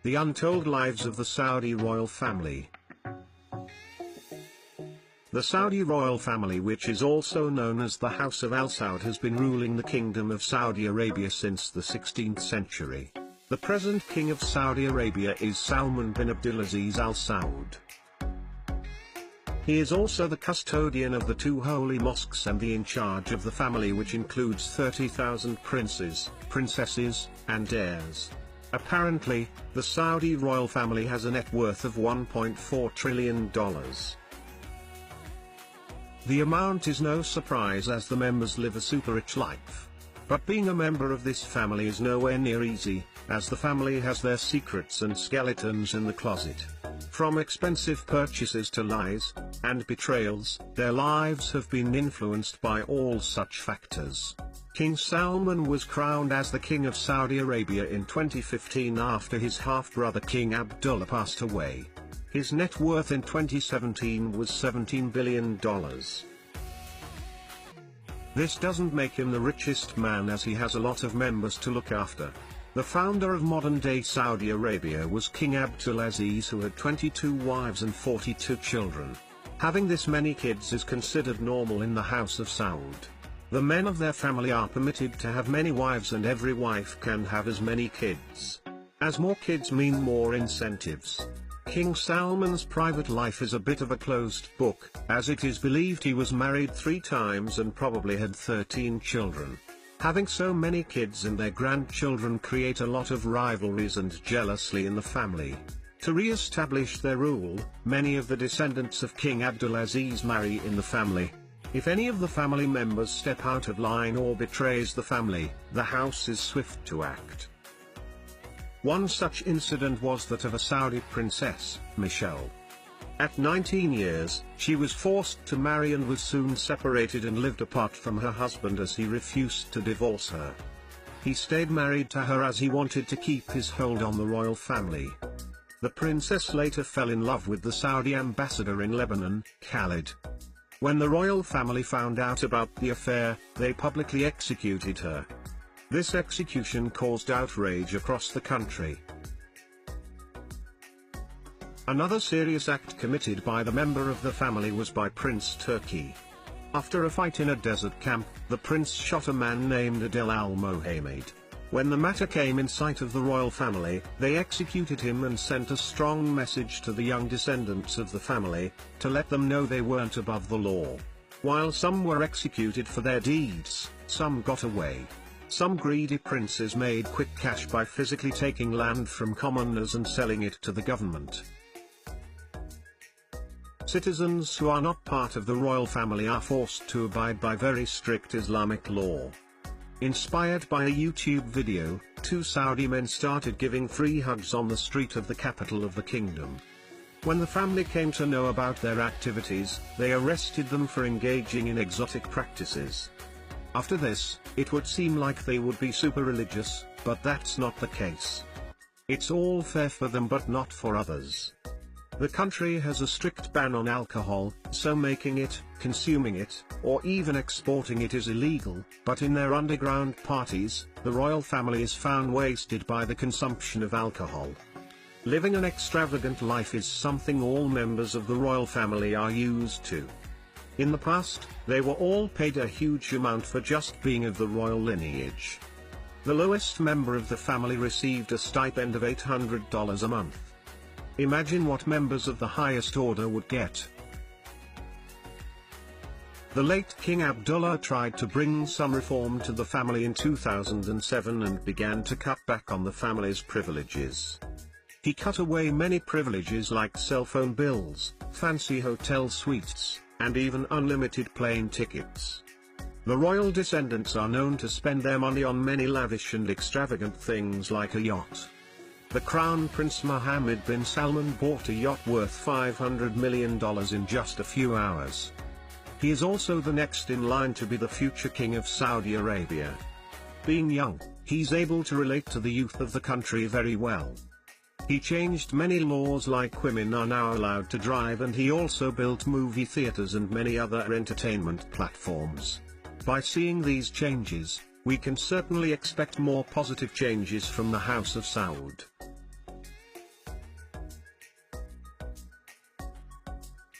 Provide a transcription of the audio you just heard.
The Untold Lives of the Saudi Royal Family. The Saudi royal family, which is also known as the House of Al Saud, has been ruling the Kingdom of Saudi Arabia since the 16th century. The present King of Saudi Arabia is Salman bin Abdulaziz Al Saud. He is also the custodian of the two holy mosques and the in charge of the family, which includes 30,000 princes, princesses, and heirs. Apparently, the Saudi royal family has a net worth of $1.4 trillion. The amount is no surprise, as the members live a super-rich life. But being a member of this family is nowhere near easy, as the family has their secrets and skeletons in the closet. From expensive purchases to lies and betrayals, their lives have been influenced by all such factors. King Salman was crowned as the King of Saudi Arabia in 2015 after his half-brother King Abdullah passed away. His net worth in 2017 was $17 billion. This doesn't make him the richest man, as he has a lot of members to look after. The founder of modern-day Saudi Arabia was King Abdulaziz, who had 22 wives and 42 children. Having this many kids is considered normal in the House of Saud. The men of their family are permitted to have many wives, and every wife can have as many kids. As more kids mean more incentives. King Salman's private life is a bit of a closed book, as it is believed he was married 3 times and probably had 13 children. Having so many kids and their grandchildren create a lot of rivalries and jealousy in the family. To re-establish their rule, many of the descendants of King Abdulaziz marry in the family. If any of the family members step out of line or betrays the family, the house is swift to act. One such incident was that of a Saudi princess, Michelle. At 19 years, she was forced to marry and was soon separated and lived apart from her husband, as he refused to divorce her. He stayed married to her as he wanted to keep his hold on the royal family. The princess later fell in love with the Saudi ambassador in Lebanon, Khalid. When the royal family found out about the affair, they publicly executed her. This execution caused outrage across the country. Another serious act committed by the member of the family was by Prince Turki. After a fight in a desert camp, the prince shot a man named Adel al-Mohammed. When the matter came in sight of the royal family, they executed him and sent a strong message to the young descendants of the family, to let them know they weren't above the law. While some were executed for their deeds, some got away. Some greedy princes made quick cash by physically taking land from commoners and selling it to the government. Citizens who are not part of the royal family are forced to abide by very strict Islamic law. Inspired by a YouTube video, 2 Saudi men started giving free hugs on the street of the capital of the kingdom. When the family came to know about their activities, they arrested them for engaging in exotic practices. After this, it would seem like they would be super religious, but that's not the case. It's all fair for them but not for others. The country has a strict ban on alcohol, so making it, consuming it, or even exporting it is illegal, but in their underground parties, the royal family is found wasted by the consumption of alcohol. Living an extravagant life is something all members of the royal family are used to. In the past, they were all paid a huge amount for just being of the royal lineage. The lowest member of the family received a stipend of $800 a month. Imagine what members of the highest order would get. The late King Abdullah tried to bring some reform to the family in 2007 and began to cut back on the family's privileges. He cut away many privileges like cell phone bills, fancy hotel suites, and even unlimited plane tickets. The royal descendants are known to spend their money on many lavish and extravagant things like a yacht. The Crown Prince Mohammed bin Salman bought a yacht worth $500 million in just a few hours. He is also the next in line to be the future King of Saudi Arabia. Being young, he's able to relate to the youth of the country very well. He changed many laws, like women are now allowed to drive, and he also built movie theaters and many other entertainment platforms. By seeing these changes, we can certainly expect more positive changes from the House of Saud.